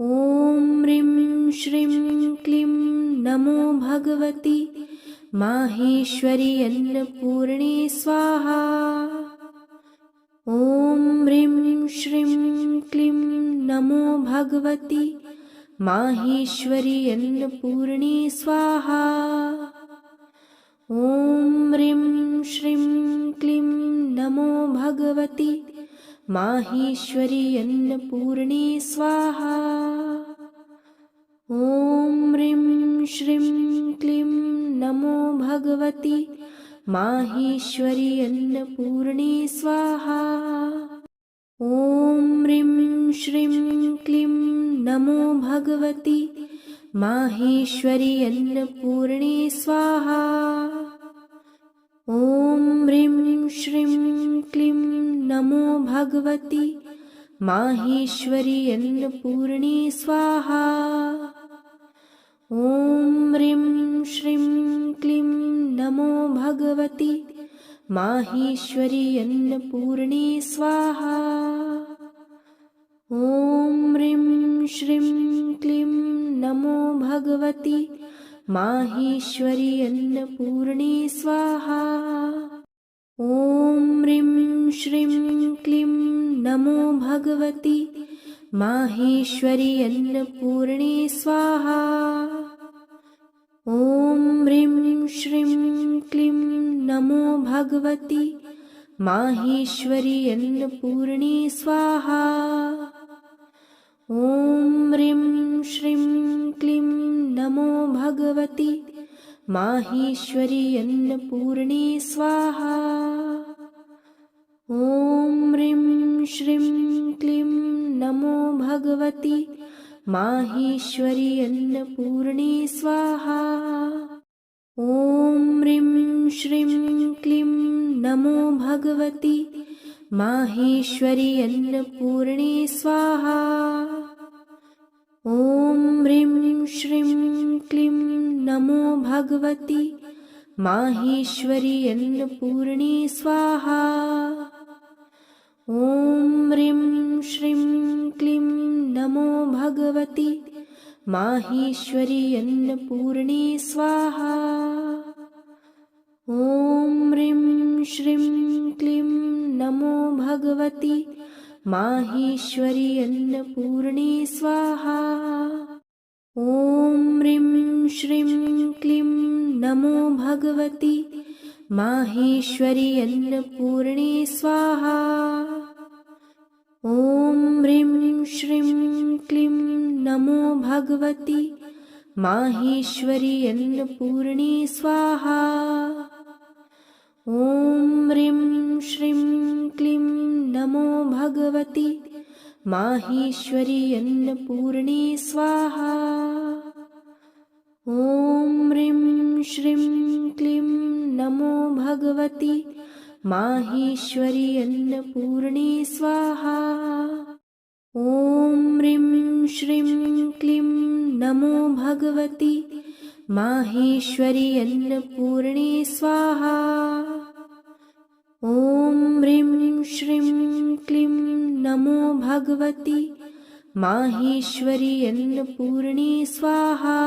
ॐ ह्रीं श्रीं क्लीं नमो भगवति माहेश्वरी अन्नपूर्णे स्वाहा। ॐ ह्रीं श्रीं क्लीं नमो भगवति माहेश्वरी अन्नपूर्णे स्वाहा। ॐ ह्रीं श्रीं क्लीं नमो भगवति माहेश्वरी अन्नपूर्णे स्वाहा। ॐ ह्रीं श्रीं क्लीं नमो भगवति माहेश्वरी अन्नपूर्णे स्वाहा। ॐ ह्रीं श्रीं क्लीं नमो भगवति माहेश्वरी अन्नपूर्णे स्वाहा। ॐ ह्रीं श्रीं क्लीं नमो भगवति माहेश्वरी अन्नपूर्णे स्वाहा। ॐ ह्रीं श्रीं क्लीं नमो भगवति माहेश्वरी अन्नपूर्णे स्वाहा। ॐ ह्रीं श्रीं क्लीं नमो भगवति माहेश्वरी अन्नपूर्णे स्वाहा। ॐ ह्रीं श्रीं क्लीं नमो भगवति माहेश्वरी अन्नपूर्णे स्वाहा। ॐ ह्रीं श्रीं क्लीं नमो भगवति माहेश्वरी अन्नपूर्णे स्वाहा। ॐ ह्रीं श्रीं क्लीं नमो भगवति माहेश्वरी अन्नपूर्णे स्वाहा। ॐ ह्रीं श्रीं क्लीं नमो भगवति माहेश्वरी अन्नपूर्णे स्वाहा। ॐ ह्रीं श्रीं क्लीं नमो भगवति माहेश्वरी अन्नपूर्णे स्वाहा। ॐ ह्रीं श्रीं क्लीं नमो भगवति माहेश्वरी अन्नपूर्णे स्वाहा। ॐ ह्रीं श्रीं क्लीं नमो भगवति माहेश्वरी अन्नपूर्णे स्वाहा। ॐ ह्रीं श्रीं क्लीं नमो भगवति माहेश्वरी अन्नपूर्णे स्वाहा। ॐ ह्रीं श्रीं क्लीं नमो भगवति माहेश्वरी अन्नपूर्णे स्वाहा। ॐ ह्रीं श्रीं क्लीं नमो भगवति माहेश्वरी अन्नपूर्णे स्वाहा। ॐ ह्रीं श्रीं क्लीं नमो भगवति माहेश्वरी अन्नपूर्णे स्वाहा। ॐ ह्रीं श्रीं क्लीं नमो भगवति माहेश्वरी अन्नपूर्णे स्वाहा। ॐ ह्रीं श्रीं क्लीं नमो भगवति माहेश्वरी अन्नपूर्णे स्वाहा। ॐ ह्रीं श्रीं क्लीं नमो भगवति माहेश्वरी अन्नपूर्णे स्वाहा।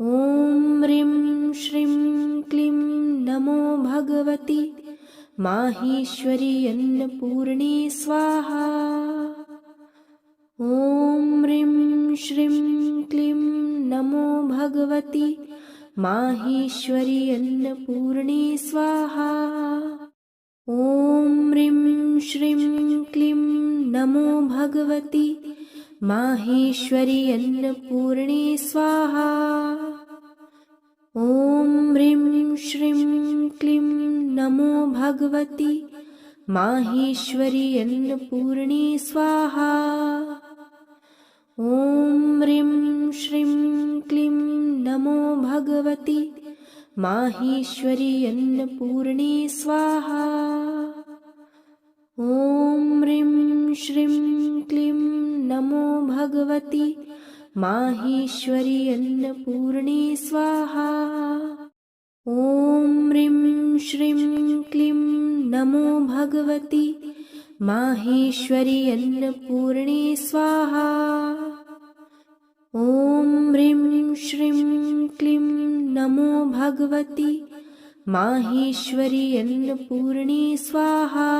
ॐ ह्रीं श्रीं क्लीं नमो भगवति माहेश्वरी अन्नपूर्णे स्वाहा। ॐ ह्रीं श्रीं क्लीं नमो भगवति माहेश्वरी अन्नपूर्णे स्वाहा। ॐ ह्रीं श्रीं क्लीं नमो भगवति माहेश्वरी अन्नपूर्णे स्वाहा। ॐ ह्रीं श्रीं क्लीं नमो भगवति माहेश्वरी अन्नपूर्णे स्वाहा। ॐ ह्रीं श्रीं क्लीं नमो भगवति माहेश्वरी अन्नपूर्णे स्वाहा। ॐ ह्रीं श्रीं क्लीं नमो भगवति माहेश्वरी अन्नपूर्णे स्वाहा। ॐ ह्रीं श्रीं क्लीं नमो भगवति माहेश्वरी अन्नपूर्णे स्वाहा। नमो भगवति माहेश्वरी अन्नपूर्णे स्वाहा।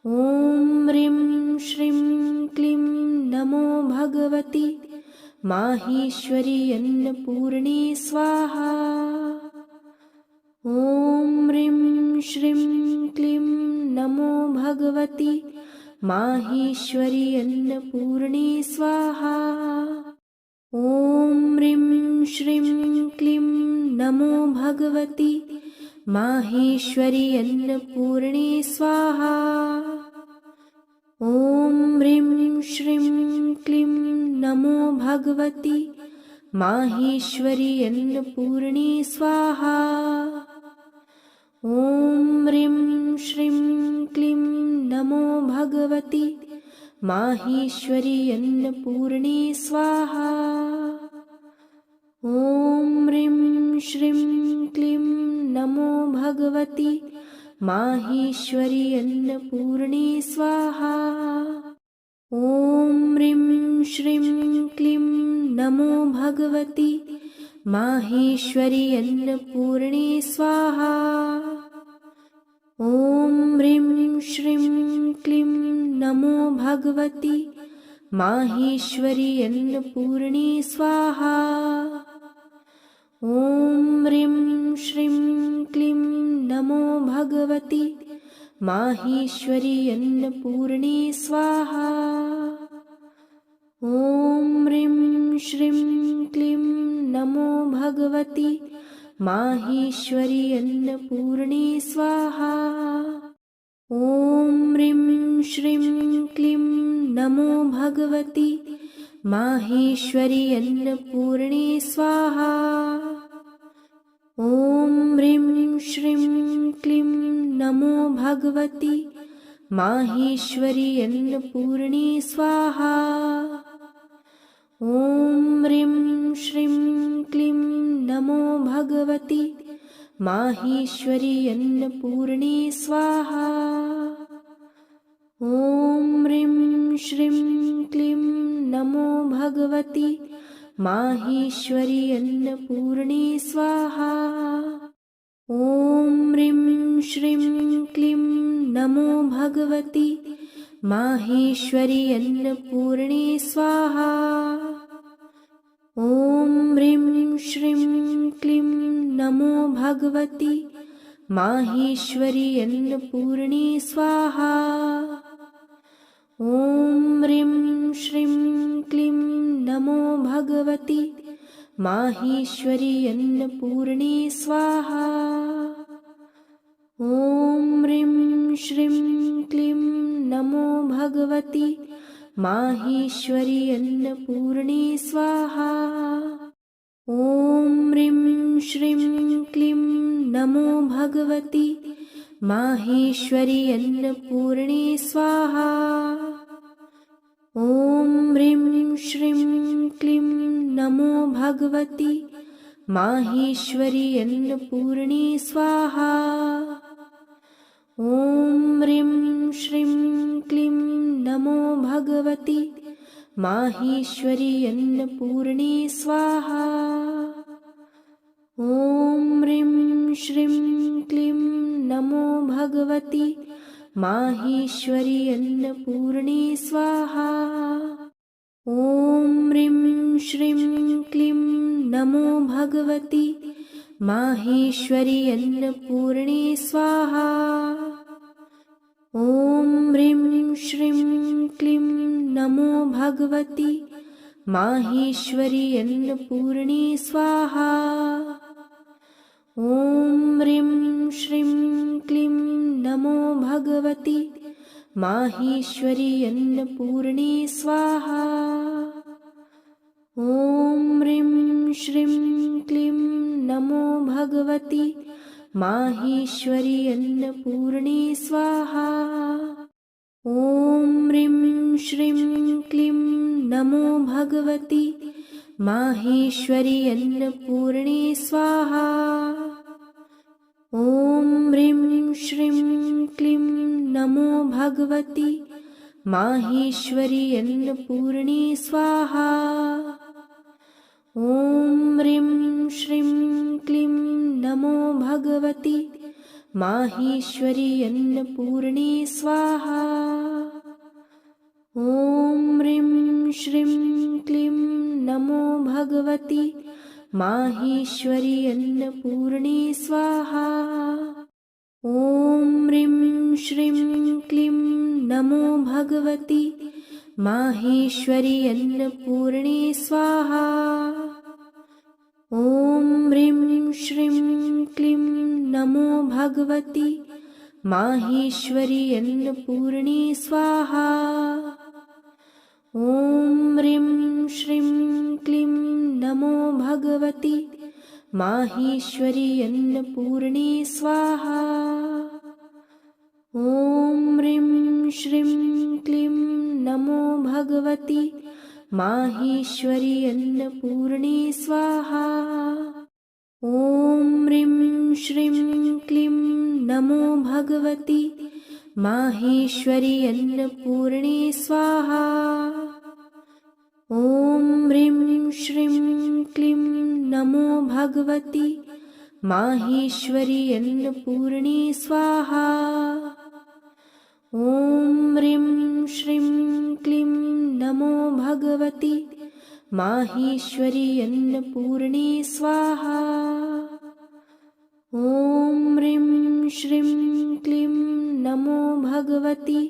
ॐ ह्रीं श्रीं क्लीं नमो भगवति माहेश्वरी अन्नपूर्णे स्वाहा। ॐ ह्रीं श्रीं क्लीं नमो भगवति माहेश्वरी अन्नपूर्णे स्वाहा। ॐ ह्रीं श्रीं क्लीं नमो भगवति माहेश्वरी अन्नपूर्णे स्वाहा। ॐ ह्रीं श्रीं क्लीं नमो भगवति माहेश्वरी अन्नपूर्णे स्वाहा। ॐ ह्रीं श्रीं क्लीं नमो भगवति माहेश्वरी अन्नपूर्णे स्वाहा। ॐ ह्रीं श्रीं क्लीं नमो भगवति माहेश्वरी अन्नपूर्णे स्वाहा। ॐ ह्रीं श्रीं क्लीं नमो भगवति माहेश्वरी अन्नपूर्णे स्वाहा। ॐ ह्रीं श्रीं क्लीं नमो भगवति माहेश्वरी अन्नपूर्णे स्वाहा। ॐ ह्रीं श्रीं क्लीं नमो भगवति माहेश्वरी अन्नपूर्णे स्वाहा। ॐ ह्रीं श्रीं क्लीं नमो भगवति माहेश्वरी अन्नपूर्णे स्वाहा। ॐ ह्रीं श्रीं क्लीं नमो भगवति माहेश्वरी अन्नपूर्णे स्वाहा। ॐ ह्रीं श्रीं क्लीं नमो भगवति माहेश्वरी अन्नपूर्णे स्वाहा। ॐ ह्रीं श्रीं क्लीं नमो भगवति माहेश्वरी अन्नपूर्णे स्वाहा। ॐ ह्रीं श्रीं क्लीं नमो भगवति माहेश्वरी अन्नपूर्णे स्वाहा। ॐ ह्रीं श्रीं क्लीं नमो भगवति माहेश्वरी अन्नपूर्णे स्वाहा। ॐ ह्रीं श्रीं क्लीं नमो भगवति माहेश्वरी अन्नपूर्णे स्वाहा। ॐ ह्रीं श्रीं क्लीं नमो भगवति माहेश्वरी अन्नपूर्णे स्वाहा। ॐ ह्रीं श्रीं क्लीं नमो भगवति माहेश्वरी अन्नपूर्णे स्वाहा। ॐ ह्रीं श्रीं क्लीं नमो भगवति माहेश्वरी अन्नपूर्णे स्वाहा। ॐ ह्रीं श्रीं क्लीं नमो भगवति माहेश्वरी अन्नपूर्णे स्वाहा। ॐ ह्रीं श्रीं क्लीं नमो भगवति माहेश्वरी अन्नपूर्णे स्वाहा। ॐ ह्रीं श्रीं क्लीं नमो भगवति माहेश्वरी अन्नपूर्णे स्वाहा। ॐ ह्रीं श्रीं क्लीं नमो भगवति माहेश्वरी अन्नपूर्णे स्वाहा। ॐ ह्रीं श्रीं क्लीं नमो भगवति माहेश्वरी अन्नपूर्णे स्वाहा। ॐ ह्रीं श्रीं क्लीं नमो भगवति माहेश्वरी अन्नपूर्णे स्वाहा। ॐ ह्रीं श्रीं क्लीं नमो भगवति माहेश्वरी अन्नपूर्णे स्वाहा। ॐ ह्रीं श्रीं क्लीं नमो भगवति माहेश्वरी अन्नपूर्णे स्वाहा। ॐ ह्रीं श्रीं क्लीं नमो भगवति माहेश्वरी अन्नपूर्णे स्वाहा। ॐ ह्रीं श्रीं क्लीं नमो भगवति माहेश्वरी अन्नपूर्णे स्वाहा। ॐ ह्रीं श्रीं क्लीं नमो भगवति माहेश्वरी अन्नपूर्णे स्वाहा। ॐ ह्रीं श्रीं क्लीं नमो भगवति माहेश्वरी अन्नपूर्णे स्वाहा। ॐ ह्रीं श्रीं क्लीं नमो भगवति माहेश्वरी अन्नपूर्णे स्वाहा। ॐ ह्रीं श्रीं क्लीं नमो भगवति माहेश्वरी अन्नपूर्णे स्वाहा। ॐ ह्रीं श्रीं क्लीं नमो भगवति माहेश्वरी अन्नपूर्णे स्वाहा। ॐ ह्रीं श्रीं क्लीं नमो भगवति माहेश्वरी अन्नपूर्णे स्वाहा। ॐ ह्रीं श्रीं क्लीं नमो भगवति माहेश्वरी अन्नपूर्णे स्वाहा। ॐ ह्रीं श्रीं क्लीं नमो भगवति माहेश्वरी अन्नपूर्णे स्वाहा। ॐ ह्रीं श्रीं क्लीं नमो भगवति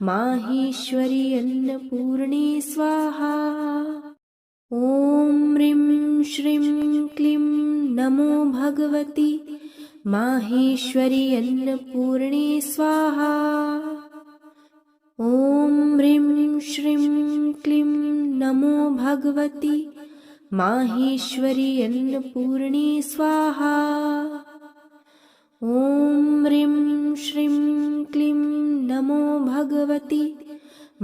माहेश्वरी अन्नपूर्णे स्वाहा। ॐ ह्रीं श्रीं क्लीं नमो भगवति माहेश्वरी अन्नपूर्णे स्वाहा। ॐ ह्रीं श्रीं क्लीं नमो भगवति माहेश्वरी अन्नपूर्णे स्वाहा। ॐ ह्रीं श्रीं क्लीं नमो भगवति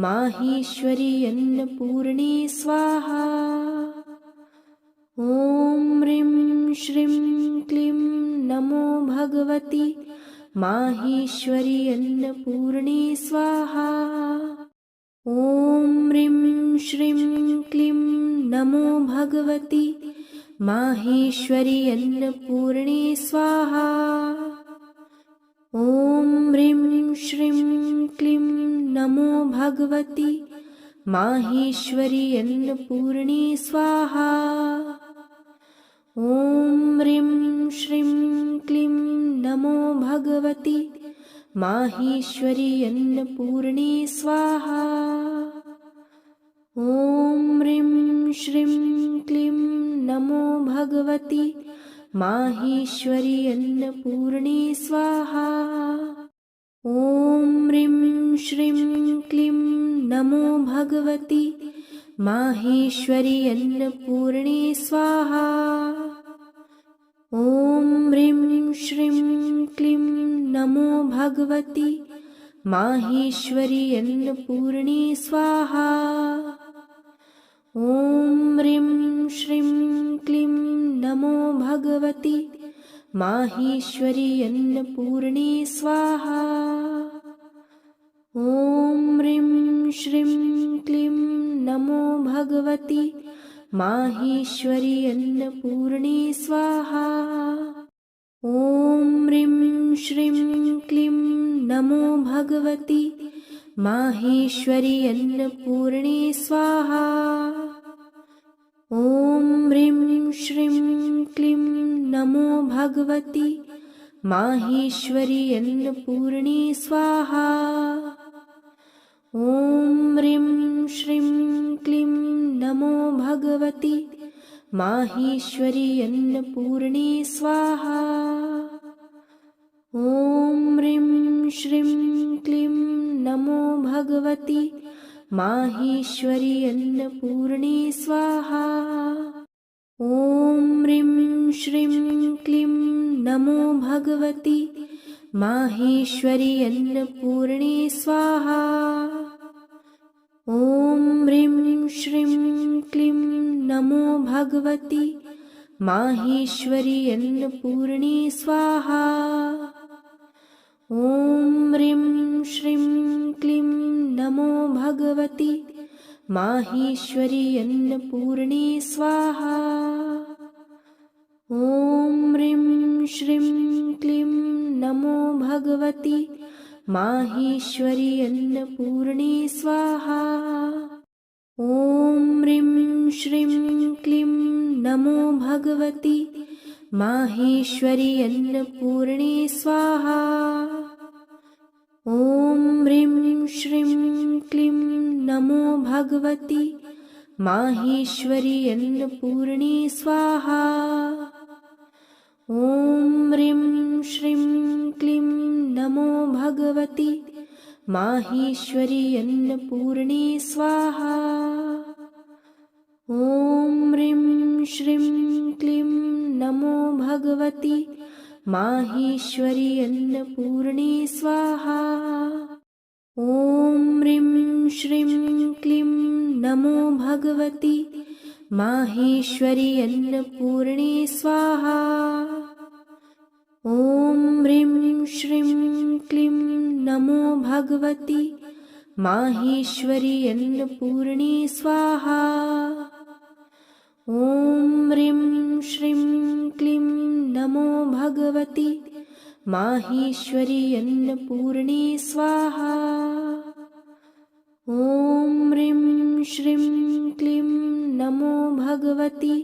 माहेश्वरी अन्नपूर्णे स्वाहा। ॐ ह्रीं श्रीं क्लीं नमो भगवति माहेश्वरी अन्नपूर्णे स्वाहा। ॐ ह्रीं श्रीं क्लीं नमो भगवति माहेश्वरी अन्नपूर्णे स्वाहा। ॐ ह्रीं श्रीं क्लीं नमो भगवति माहेश्वरी अन्नपूर्णे स्वाहा। ॐ ह्रीं श्रीं क्लीं नमो भगवति माहेश्वरी अन्नपूर्णे स्वाहा। ॐ ह्रीं श्रीं क्लीं नमो भगवति माहेश्वरी अन्नपूर्णे स्वाहा। ॐ ह्रीं श्रीं क्लीं नमो भगवति माहेश्वरी अन्नपूर्णे स्वाहा। ॐ ह्रीं श्रीं क्लीं नमो भगवति माहेश्वरी अन्नपूर्णे स्वाहा। ॐ ह्रीं श्रीं क्लीं नमो भगवति माहेश्वरी अन्नपूर्णे स्वाहा। ॐ ह्रीं श्रीं क्लीं नमो भगवति माहेश्वरी अन्नपूर्णे स्वाहा। ॐ ह्रीं श्रीं क्लीं नमो भगवति माहेश्वरी अन्नपूर्णे स्वाहा। ॐ ह्रीं श्रीं क्लीं नमो भगवति माहेश्वरी अन्नपूर्णे स्वाहा। ॐ ह्रीं श्रीं क्लीं नमो भगवति माहेश्वरी अन्नपूर्णे स्वाहा। ॐ ह्रीं श्रीं क्लीं नमो भगवति माहेश्वरी अन्नपूर्णे स्वाहा। ॐ ह्रीं श्रीं क्लीं नमो भगवति माहेश्वरी अन्नपूर्णे स्वाहा। ॐ ह्रीं श्रीं क्लीं नमो भगवति माहेश्वरी अन्नपूर्णे स्वाहा। ॐ ह्रीं श्रीं क्लीं नमो भगवति माहेश्वरी अन्नपूर्णे स्वाहा। ॐ ह्रीं श्रीं क्लीं नमो भगवति माहेश्वरी अन्नपूर्णे स्वाहा। ॐ ह्रीं श्रीं क्लीं नमो भगवति माहेश्वरी अन्नपूर्णे स्वाहा। ॐ ह्रीं श्रीं क्लीं नमो भगवति माहेश्वरी अन्नपूर्णे स्वाहा। ॐ ह्रीं श्रीं क्लीं नमो भगवति माहेश्वरी अन्नपूर्णे स्वाहा। ॐ ह्रीं श्रीं क्लीं नमो भगवति माहेश्वरी अन्नपूर्णे स्वाहा। ॐ ह्रीं श्रीं क्लीं नमो भगवति माहेश्वरी अन्नपूर्णे स्वाहा। ॐ ह्रीं श्रीं क्लीं नमो भगवति माहेश्वरी अन्नपूर्णे स्वाहा। ॐ ह्रीं श्रीं क्लीं नमो भगवति माहेश्वरी अन्नपूर्णे स्वाहा। ॐ ह्रीं श्रीं क्लीं नमो भगवति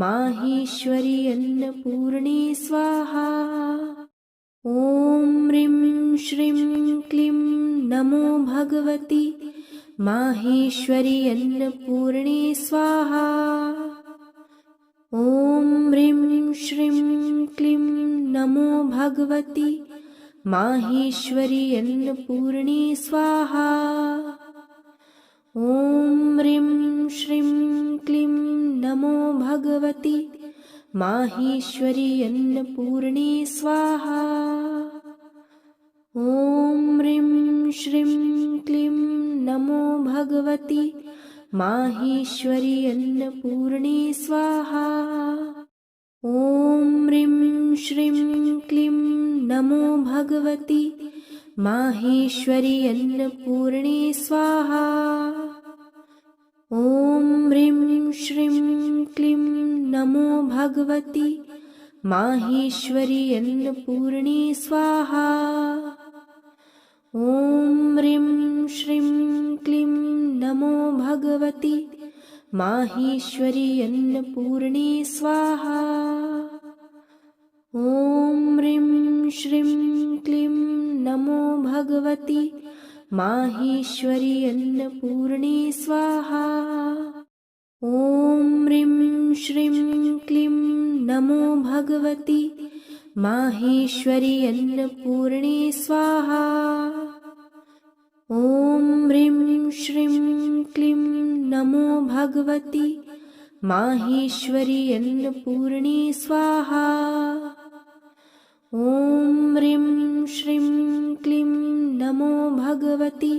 माहेश्वरी अन्नपूर्णे स्वाहा। ॐ ह्रीं श्रीं क्लीं नमो भगवति माहेश्वरी अन्नपूर्णे स्वाहा। ॐ ह्रीं श्रीं क्लीं नमो भगवति माहेश्वरी अन्नपूर्णे स्वाहा। ॐ ह्रीं श्रीं क्लीं नमो भगवति माहेश्वरी अन्नपूर्णे स्वाहा। ॐ ह्रीं श्रीं क्लीं नमो भगवति माहेश्वरी अन्नपूर्णे स्वाहा। ॐ ह्रीं श्रीं क्लीं नमो भगवति माहेश्वरी अन्नपूर्णे स्वाहा। ॐ ह्रीं श्रीं क्लीं नमो भगवति माहेश्वरी अन्नपूर्णे स्वाहा। ॐ ह्रीं श्रीं क्लीं नमो भगवति माहेश्वरी अन्नपूर्णे स्वाहा। ॐ ह्रीं श्रीं क्लीं नमो भगवति माहेश्वरी अन्नपूर्णे स्वाहा। ॐ ह्रीं श्रीं क्लीं नमो भगवति माहेश्वरी अन्नपूर्णे स्वाहा। ॐ ह्रीं श्रीं क्लीं नमो भगवति माहेश्वरी अन्नपूर्णे स्वाहा। ॐ ह्रीं श्रीं क्लीं नमो भगवति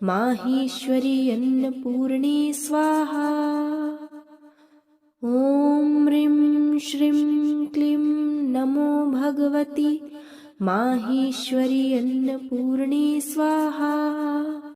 माहेश्वरी अन्नपूर्णे स्वाहा। ॐ ह्रीं श्रीं क्लीं नमो भगवति माहेश्वरी अन्नपूर्णे स्वाहा।